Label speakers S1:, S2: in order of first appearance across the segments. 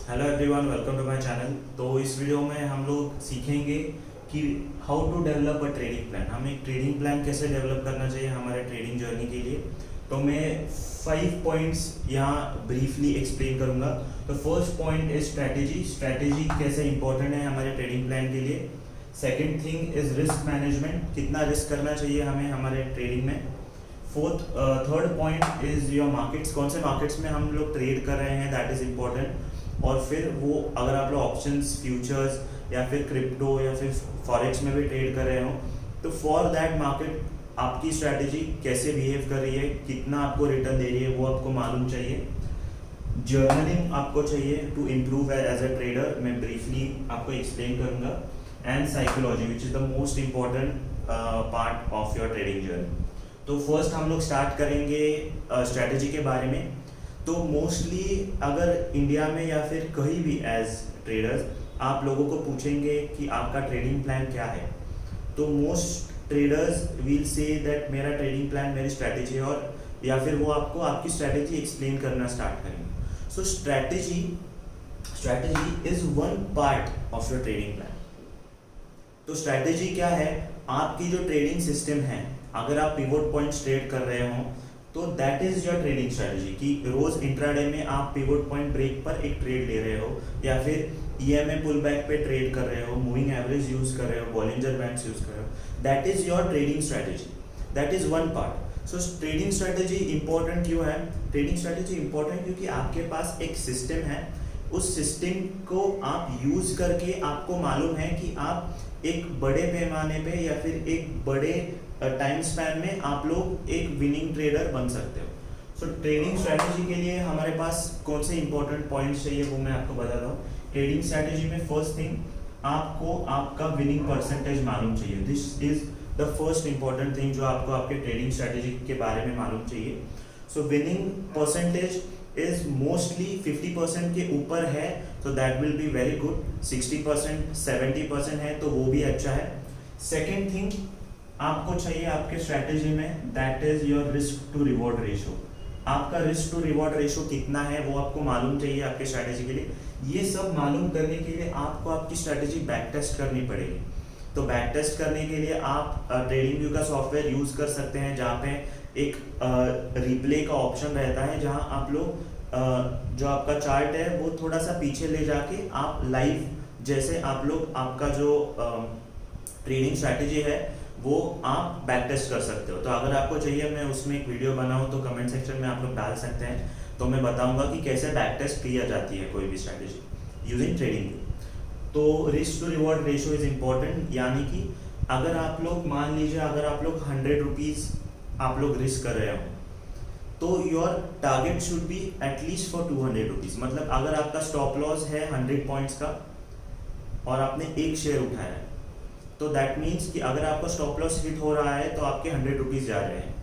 S1: Hello everyone, welcome to my channel. तो इस video में हम लोग सीखेंगे कि how to develop a trading plan. हमें एक ट्रेडिंग प्लान कैसे डेवलप करना चाहिए हमारे ट्रेडिंग जर्नी के लिए। तो मैं 5 पॉइंट्स यहाँ ब्रीफली एक्सप्लेन करूँगा। तो first point is strategy. Strategy कैसे इंपॉर्टेंट है हमारे ट्रेडिंग प्लान के लिए। Second thing is risk management, कितना रिस्क करना चाहिए हमें हमारे ट्रेडिंग में। Third point is your markets, कौन से मार्केट्स में हम लोग ट्रेड कर रहे हैं, दैट इज इम्पोर्टेंट। और फिर वो अगर आप लोग ऑप्शंस, फ्यूचर्स या फिर क्रिप्टो या फिर फॉरेक्स में भी ट्रेड कर रहे हो, तो फॉर दैट मार्केट आपकी स्ट्रैटेजी कैसे बिहेव कर रही है, कितना आपको रिटर्न दे रही है, वो आपको मालूम चाहिए। जर्नलिंग आपको चाहिए to improve as a trader, मैं ब्रीफली आपको एक्सप्लेन करूँगा। And psychology which is the most important part of your trading journey. तो फर्स्ट हम लोग स्टार्ट करेंगे स्ट्रैटेजी के बारे में। तो मोस्टली अगर इंडिया में या फिर कहीं भी एज ट्रेडर्स आप लोगों को पूछेंगे कि आपका ट्रेडिंग प्लान क्या है, तो most traders will say that मेरा ट्रेडिंग प्लान मेरी स्ट्रैटेजी है, और या फिर वो आपको आपकी स्ट्रैटेजी एक्सप्लेन करना स्टार्ट करेंगे। So strategy is one part of your trading plan. तो स्ट्रैटेजी क्या है? आपकी जो ट्रेडिंग सिस्टम है, अगर आप पिवोट पॉइंट्स ट्रेड कर रहे हो तो that is your trading strategy. कि रोज इंट्राडे में आप पिवोट पॉइंट ब्रेक पर एक ट्रेड ले रहे हो, या फिर ईएमए पुल बैक पे ट्रेड कर रहे हो, मूविंग एवरेज यूज कर रहे हो, बॉलिंजर बैंड्स यूज कर रहे हो, that is your trading strategy. That is one part. So trading strategy important क्यों है? ट्रेडिंग स्ट्रैटेजी इंपॉर्टेंट क्योंकि आपके पास एक सिस्टम है, उस सिस्टम को आप यूज करके आपको मालूम है कि आप एक बड़े पैमाने पे या फिर एक बड़े टाइम स्पैन में आप लोग एक विनिंग ट्रेडर बन सकते हो। सो ट्रेडिंग स्ट्रैटेजी के लिए हमारे पास कौन से इंपॉर्टेंट पॉइंट्स चाहिए वो मैं आपको बताता हूँ। ट्रेडिंग स्ट्रैटेजी में फर्स्ट थिंग, आपको आपका विनिंग परसेंटेज मालूम चाहिए। This is the first important thing जो आपको आपके ट्रेडिंग स्ट्रैटेजी के बारे में मालूम चाहिए। सो विनिंग परसेंटेज इज मोस्टली 50% के ऊपर है तो that will be very good. 60%, 70% है तो वो भी अच्छा है। सेकेंड थिंग आपको चाहिए आपके स्ट्रैटेजी में, that is your risk to reward ratio. आपका रिस्क टू रिवॉर्ड रेशो कितना है वो आपको मालूम चाहिए आपके स्ट्रैटेजी के लिए। ये सब मालूम करने के लिए आपको आपकी स्ट्रैटेजी बैक टेस्ट करनी पड़ेगी। तो बैक टेस्ट करने के लिए आप ट्रेडिंग व्यू का सॉफ्टवेयर यूज कर सकते हैं, जहाँ पे एक रिप्ले का ऑप्शन रहता है, जहाँ आप लोग जो आपका चार्ट है वो थोड़ा सा पीछे ले जाके आप लाइव जैसे आप लोग आपका जो ट्रेडिंग स्ट्रैटेजी है वो आप बैक टेस्ट कर सकते हो। तो अगर आपको चाहिए मैं उसमें एक वीडियो बनाऊं तो कमेंट सेक्शन में आप लोग डाल सकते हैं, तो मैं बताऊंगा कि कैसे बैक टेस्ट किया जाती है कोई भी स्ट्रैटेजी यूजिंग ट्रेडिंग। तो risk to reward ratio is important, यानी कि अगर आप लोग मान लीजिए अगर आप लोग 100 रुपीज़ आप लोग रिस्क कर रहे हो, तो your target should be at least for 200 rupees. मतलब अगर आपका स्टॉप लॉस है 100 पॉइंट्स का और आपने एक शेयर उठाया है, तो दैट मीन्स कि अगर आपका स्टॉप लॉस हिट हो रहा है तो आपके 100 रुपीज़ जा रहे हैं।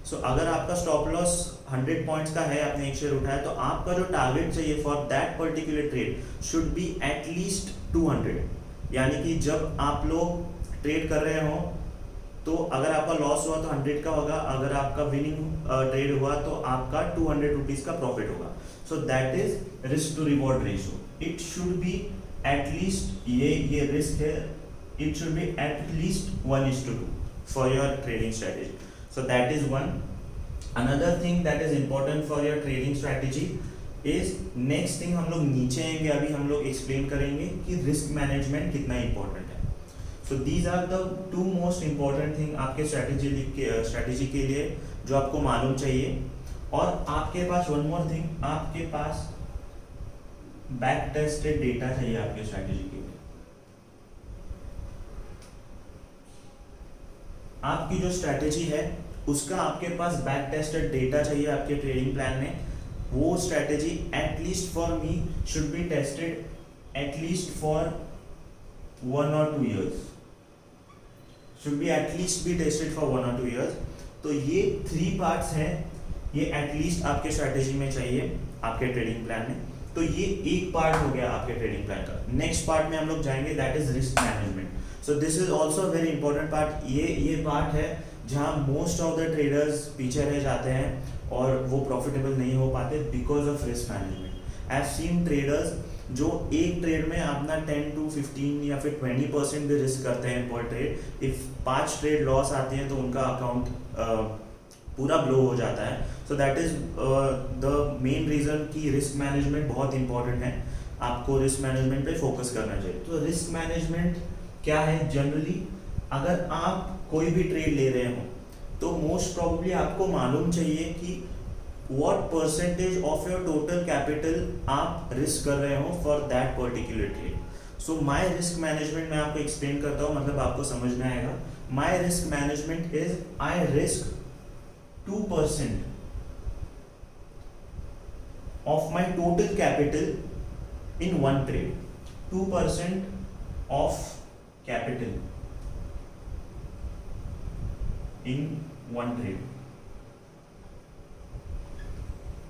S1: सो अगर आपका स्टॉप लॉस 100 पॉइंट्स का है, आपने एक शेयर उठाया, तो आपका जो टारगेट चाहिए for that particular trade should be at least 200। यानी कि जब आप लोग ट्रेड कर रहे हो तो अगर आपका लॉस हुआ तो 100 का होगा, अगर आपका विनिंग ट्रेड हुआ तो आपका 200 रुपीज़ का प्रॉफिट होगा। So that is risk to reward ratio. It should be at least, ये रिस्क है, it should be at least 1:2 for your trading strategy. So that is one. Another thing that is important for your trading strategy is next thing, हम लोग नीचे आएंगे, अभी हम लोग explain करेंगे कि रिस्क मैनेजमेंट कितना इंपॉर्टेंट है। So these are the two most important thing आपके स्ट्रैटेजी के लिए जो आपको मालूम चाहिए। और आपके पास one more thing, आपके पास बैक टेस्टेड डेटा चाहिए आपके स्ट्रैटेजी के लिए। आपकी जो स्ट्रैटेजी है उसका आपके पास बैक टेस्टेड डेटा चाहिए आपके ट्रेडिंग प्लान में। वो strategy at least for me should be tested at least for 1 or 2 years, should be at least be tested for 1 or 2 years। तो ये 3 पार्ट्स हैं, ये एटलीस्ट आपके स्ट्रैटेजी में चाहिए आपके ट्रेडिंग प्लान में। तो ये एक पार्ट हो गया आपके ट्रेडिंग प्लान का। नेक्स्ट पार्ट में हम लोग जाएंगे, that is risk management. So this is also very important part. ये पार्ट है जहाँ मोस्ट ऑफ द ट्रेडर्स पीछे रह जाते हैं और वो प्रॉफिटेबल नहीं हो पाते because of risk management. I have seen traders जो एक ट्रेड में अपना 10 to 15 या फिर 20% भी रिस्क करते हैं पर ट्रेड, इफ 5 ट्रेड लॉस आती हैं तो उनका अकाउंट पूरा ब्लो हो जाता है। सो that is the main reason कि रिस्क मैनेजमेंट बहुत इंपॉर्टेंट है, आपको रिस्क मैनेजमेंट पे फोकस करना चाहिए। तो रिस्क मैनेजमेंट क्या है? जनरली अगर आप कोई भी ट्रेड ले रहे हो तो मोस्ट प्रॉब्ली आपको मालूम चाहिए कि what percentage of your total capital आप रिस्क कर रहे हो for that particular trade. So my risk management मैं आपको एक्सप्लेन करता हूँ, मतलब आपको समझ में आएगा। My risk management is I risk 2% of my total capital in one trade. 2% of capital in one trade.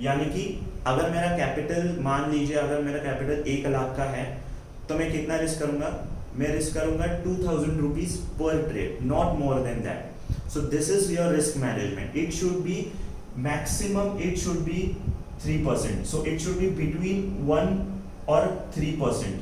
S1: यानी कि अगर मेरा कैपिटल, मान लीजिए अगर मेरा कैपिटल 1 लाख का है तो मैं कितना रिस्क करूंगा? मैं रिस्क करूंगा 2000 rupees per trade, not more than that. So this is your risk management. It should be maximum, it should be 3%. So it should be between 1 or 3%.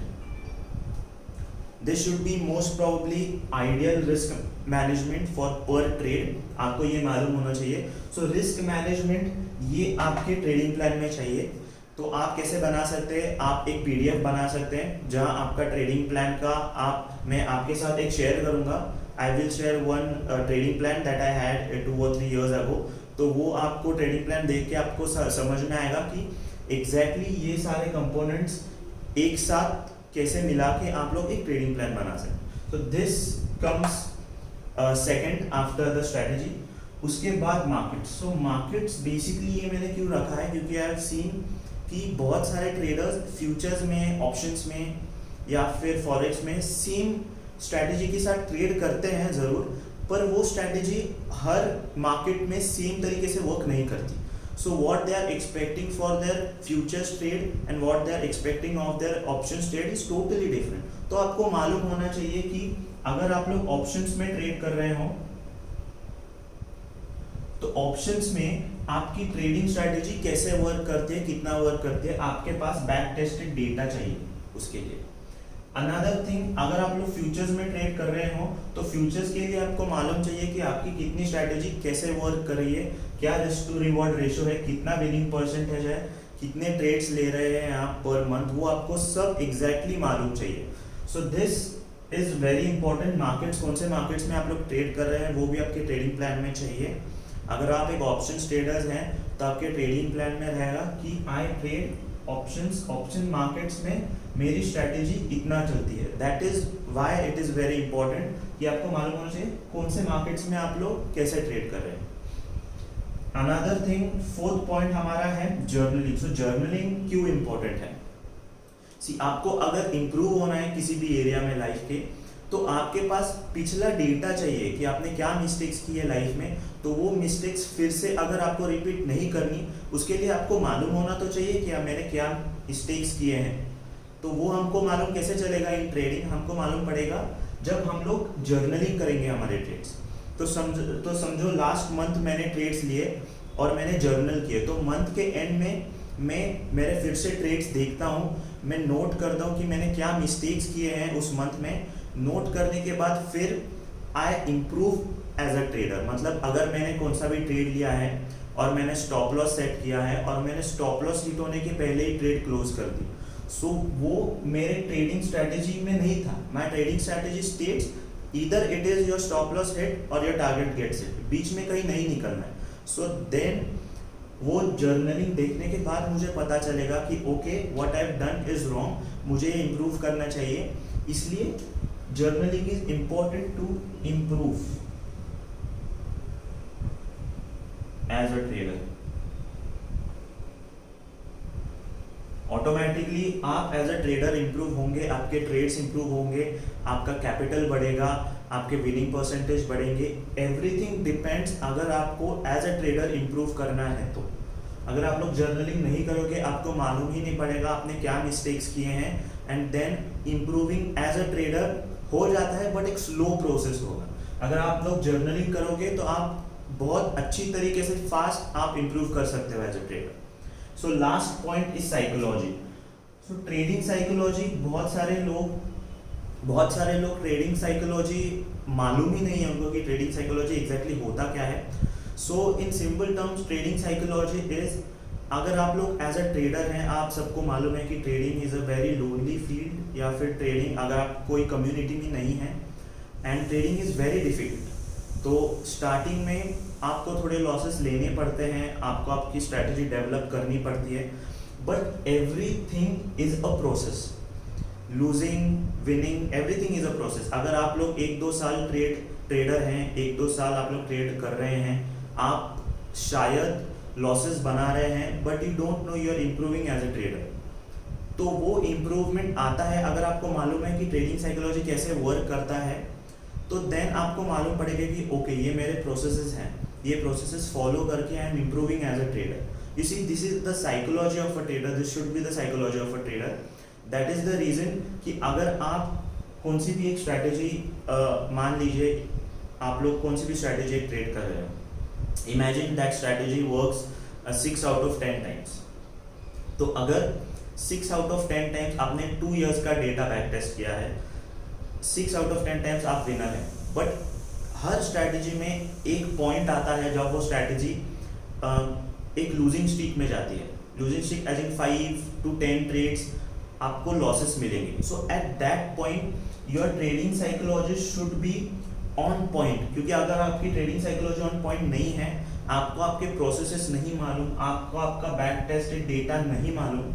S1: This should be most probably ideal risk management for per trade. आपको ये मालूम होना चाहिए। So risk management ये आपके trading plan में चाहिए। तो आप कैसे बना सकते हैं? आप एक PDF बना सकते हैं जहां आपका ट्रेडिंग प्लान का मैं आपके साथ एक शेयर करूंगा। I will share one trading plan that I had 2 or 3 years ago. तो वो आपको ट्रेडिंग प्लान देख के आपको समझ में आएगा कि एग्जैक्टली ये सारे कंपोनेंट्स एक साथ कैसे मिला के आप लोग एक ट्रेडिंग प्लान बना सकते। तो this comes second after the strategy. उसके बाद मार्केट्स। सो मार्केट्स बेसिकली ये मैंने क्यों रखा है, क्योंकि आई हैव सीन कि बहुत सारे ट्रेडर्स फ्यूचर्स में, ऑप्शंस में या फिर फॉरेक्स में सेम स्ट्रैटेजी के साथ ट्रेड करते हैं ज़रूर, पर वो स्ट्रैटेजी हर मार्केट में सेम तरीके से वर्क नहीं करती। So what they are expecting for their futures trade and what they are expecting of their options trade is totally different. तो आपको मालूम होना चाहिए कि अगर आप लोग ऑप्शंस में ट्रेड कर रहे हो तो ऑप्शंस में आपकी ट्रेडिंग स्ट्रैटेजी कैसे वर्क करती है, कितना वर्क करती है, आपके पास बैक टेस्टेड डेटा चाहिए उसके लिए। अनदर थिंग, अगर आप लोग फ्यूचर्स में ट्रेड कर रहे हो तो फ्यूचर्स के लिए आपको मालूम चाहिए कि आपकी कितनी स्ट्रैटेजी कैसे वर्क कर रही है, क्या रिस्क टू रिवॉर्ड रेशियो है, कितना विनिंग परसेंटेज है, कितने ट्रेड्स ले रहे हैं आप पर मंथ, वो आपको सब एग्जैक्टली मालूम चाहिए। So this is very important. Markets, कौन से मार्केट्स में आप लोग ट्रेड कर रहे हैं वो भी आपके ट्रेडिंग प्लान में चाहिए। अगर आप एक ऑप्शन ट्रेडर्स हैं तो आपके ट्रेडिंग प्लान में रहेगा कि आई ट्रेड ऑप्शंस, ऑप्शन मार्केट्स में मेरी स्ट्रैटेजी इतना चलती है। That is why it is very important कि आपको मालूम होना चाहिए कौन से मार्केट्स में आप लोग कैसे ट्रेड कर रहे हैं। अनदर थिंग, फोर्थ पॉइंट हमारा है जर्नलिंग। सो जर्नलिंग क्यों इंपॉर्टेंट है? सी, आपको अगर इंप्रूव होना है किसी भी एरिया में लाइफ के, तो आपके पास पिछला डेटा चाहिए कि आपने क्या मिस्टेक्स की है लाइफ में, तो वो मिस्टेक्स फिर से अगर आपको रिपीट नहीं करनी, उसके लिए आपको मालूम होना तो चाहिए कि मैंने क्या मिस्टेक्स किए हैं। तो वो हमको मालूम कैसे चलेगा इन ट्रेडिंग? हमको मालूम पड़ेगा जब हम लोग जर्नलिंग करेंगे हमारे ट्रेड्स। तो समझो लास्ट मंथ मैंने ट्रेड्स लिए और मैंने जर्नल किए, तो मंथ के एंड में मैं मेरे फिर से ट्रेड्स देखता हूँ, मैं नोट करता हूँ कि मैंने क्या मिस्टेक्स किए हैं उस मंथ में। नोट करने के बाद फिर I improve as a trader. मतलब अगर मैंने कौन सा भी ट्रेड लिया है और मैंने स्टॉप लॉस सेट किया है और मैंने स्टॉप लॉस हिट होने के पहले ही ट्रेड क्लोज कर दी, सो वो मेरे ट्रेडिंग स्ट्रैटेजी में नहीं था। My trading strategy states either it is your stop loss hit और योर टारगेट गेट्स हिट, बीच में कहीं नहीं निकलना है। सो देन वो जर्नलिंग देखने के बाद मुझे पता चलेगा कि okay what I have done is wrong, मुझे इम्प्रूव करना चाहिए। इसलिए journaling is important to improve as a trader. Automatically आप एज अ ट्रेडर इंप्रूव होंगे, आपके ट्रेड्स इंप्रूव होंगे, आपका कैपिटल बढ़ेगा, आपके विनिंग परसेंटेज बढ़ेंगे। एवरीथिंग डिपेंड्स अगर आपको एज अ ट्रेडर इंप्रूव करना है तो। अगर आप लोग जर्नलिंग नहीं करोगे, आपको मालूम ही नहीं पड़ेगा आपने क्या मिस्टेक्स किए हैं, and then improving as a trader हो जाता है बट एक स्लो प्रोसेस होगा। अगर आप लोग जर्नलिंग करोगे तो आप बहुत अच्छी तरीके से फास्ट आप इंप्रूव कर सकते हो as a trader. So last point is psychology. So trading psychology बहुत सारे लोग ट्रेडिंग साइकोलॉजी मालूम ही नहीं है उनको कि ट्रेडिंग साइकोलॉजी एग्जैक्टली होता क्या है। So in simple terms trading psychology is, अगर आप लोग एज अ ट्रेडर हैं, आप सबको मालूम है कि trading is a very lonely field, या फिर ट्रेडिंग अगर आप कोई कम्युनिटी में नहीं है and trading is very difficult. तो स्टार्टिंग में आपको थोड़े लॉसेस लेने पड़ते हैं, आपको आपकी स्ट्रैटेजी डेवलप करनी पड़ती है, but everything is a process. Losing, winning, everything is a process. अगर आप लोग 1-2 साल ट्रेडर हैं, 1-2 साल आप लोग ट्रेड कर रहे हैं, आप शायद लॉसेस बना रहे हैं, but you don't know you are improving as a trader. तो वो इम्प्रूवमेंट आता है अगर आपको मालूम है कि ट्रेडिंग साइकोलॉजी कैसे वर्क करता है, तो देन आपको मालूम पड़ेगा कि ओके ये मेरे प्रोसेसेस हैं, ये प्रोसेसेस फॉलो करके I am improving as a trader. You see, this is the psychology of a trader, this should be the psychology of a trader. That is the reason कि अगर आप कौन सी भी एक स्ट्रैटेजी, मान लीजिए आप लोग कौन सी भी स्ट्रैटेजी ट्रेड कर रहे हो, imagine that strategy works 6 out of 10 times. तो अगर 6 out of 10 टाइम्स आपने 2 years का डेटा बैक टेस्ट किया है, 6 out of 10 टाइम्स आप विनर हैं, बट हर स्ट्रैटेजी में एक पॉइंट आता है जब वो स्ट्रैटेजी एक लूजिंग स्ट्रीक में जाती है। Losing streak as in 5 to 10 trades आपको लॉसेस मिलेंगे। So at that point your trading psychology should be on point, क्योंकि अगर आपकी ट्रेडिंग साइकोलॉजी ऑन पॉइंट नहीं है, आपको आपके प्रोसेसेस नहीं मालूम, आपको आपका बैक टेस्टेड डेटा नहीं मालूम,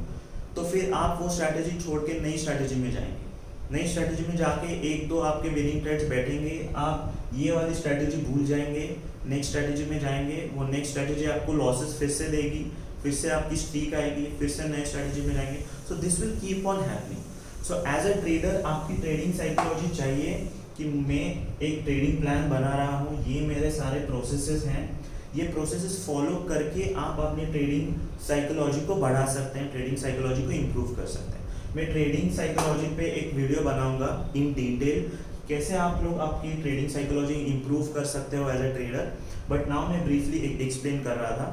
S1: तो फिर आप वो स्ट्रैटेजी छोड़ के नई स्ट्रैटेजी में जाएंगे। नई स्ट्रैटेजी में जाके 1-2 आपके विनिंग ट्रेड्स बैठेंगे, आप ये वाली स्ट्रैटेजी भूल जाएंगे, नेक्स्ट स्ट्रैटेजी में जाएंगे, वो नेक्स्ट स्ट्रैटेजी आपको लॉसेस फिर से देगी, फिर से आपकी स्ट्रीक आएगी, फिर से नए स्ट्रैटेजी में जाएंगे। So this will keep on happening. So as a trader आपकी ट्रेडिंग साइकोलॉजी चाहिए कि मैं एक ट्रेडिंग प्लान बना रहा हूँ, ये मेरे सारे प्रोसेसेस हैं, ये प्रोसेसेस फॉलो करके आप अपनी ट्रेडिंग साइकोलॉजी को बढ़ा सकते हैं, ट्रेडिंग साइकोलॉजी को इम्प्रूव कर सकते हैं। मैं ट्रेडिंग साइकोलॉजी पे एक वीडियो बनाऊंगा इन डिटेल, कैसे आप लोग आपकी ट्रेडिंग साइकोलॉजी इम्प्रूव कर सकते हो as a trader, but now मैं ब्रीफली एक्सप्लेन कर रहा था।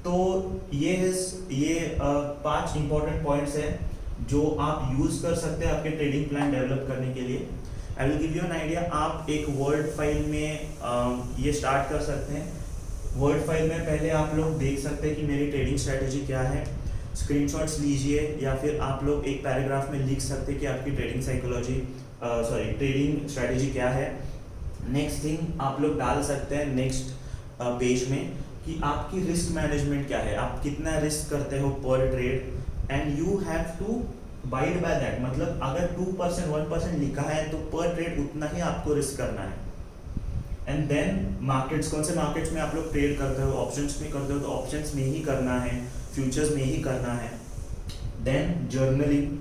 S1: तो ये 5 इंपॉर्टेंट पॉइंट्स हैं जो आप यूज़ कर सकते हैं आपके ट्रेडिंग प्लान डेवलप करने के लिए। I will give you an idea. आप एक वर्ड फाइल में ये स्टार्ट कर सकते हैं। वर्ड फाइल में पहले आप लोग देख सकते हैं कि मेरी ट्रेडिंग स्ट्रैटेजी क्या है, स्क्रीनशॉट्स लीजिए, या फिर आप लोग एक पैराग्राफ में लिख सकते हैं कि आपकी ट्रेडिंग ट्रेडिंग स्ट्रैटेजी क्या है। नेक्स्ट थिंग आप लोग डाल सकते हैं नेक्स्ट पेज में कि आपकी रिस्क मैनेजमेंट क्या है, आप कितना रिस्क करते हो पर trade, and you have to bide by that. मतलब अगर 2% 1% लिखा है तो पर ट्रेड उतना ही आपको रिस्क करना है। एंड देन मार्केट्स, कौन से मार्केट्स में आप लोग ट्रेड करते हो, ऑप्शंस में करते हो तो ऑप्शंस में ही करना है, फ्यूचर्स में ही करना है। देन जर्नलिंग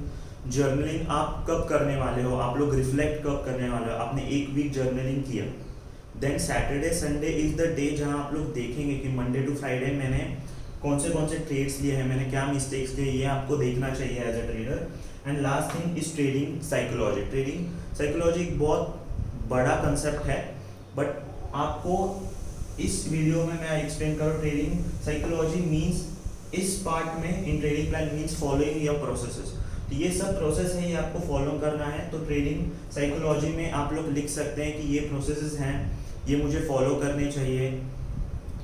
S1: आप कब करने वाले हो, आप लोग रिफ्लेक्ट कब करने वाले हो, आपने 1 वीक जर्नलिंग किया। Then Saturday Sunday is the day जहाँ आप लोग देखेंगे कि मंडे टू फ्राइडे मैंने कौन से ट्रेड्स लिए हैं, मैंने क्या मिस्टेक्स किए, ये आपको देखना चाहिए as a trader. And last thing is trading psychology. Trading psychology एक बहुत बड़ा कंसेप्ट है, बट आपको इस वीडियो में मैं एक्सप्लेन करूँ। ट्रेडिंग साइकोलॉजी मीन्स, इस पार्ट में in trading plan means following your processes. तो ये सब प्रोसेस है, ये आपको फॉलो करना है। तो ट्रेडिंग साइकोलॉजी में आप लोग लिख सकते हैं कि ये प्रोसेसेस हैं, ये मुझे फॉलो करने चाहिए।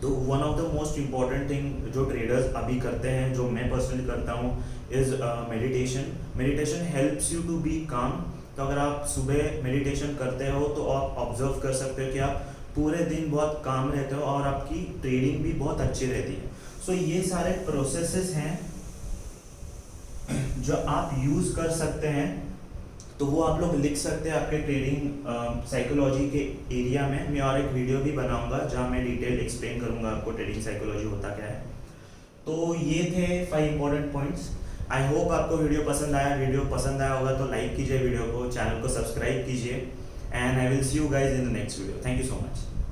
S1: तो one of the most important thing जो ट्रेडर्स अभी करते हैं, जो मैं पर्सनली करता हूँ, is meditation. Meditation helps you to be calm. तो अगर आप सुबह मेडिटेशन करते हो तो आप ऑब्जर्व कर सकते हो कि आप पूरे दिन बहुत काम रहते हो और आपकी ट्रेडिंग भी बहुत अच्छी रहती है। सो ये सारे प्रोसेसेस हैं जो आप यूज़ कर सकते हैं, तो वो आप लोग लिख सकते हैं आपके ट्रेडिंग साइकोलॉजी के एरिया में। मैं और एक वीडियो भी बनाऊंगा जहां मैं डिटेल एक्सप्लेन करूंगा आपको ट्रेडिंग साइकोलॉजी होता क्या है। तो ये थे 5 इंपॉर्टेंट पॉइंट्स। आई होप आपको वीडियो पसंद आया। वीडियो पसंद आया होगा तो लाइक कीजिए वीडियो को, चैनल को सब्सक्राइब कीजिए, and I will see you guys in the next video. Thank you so much.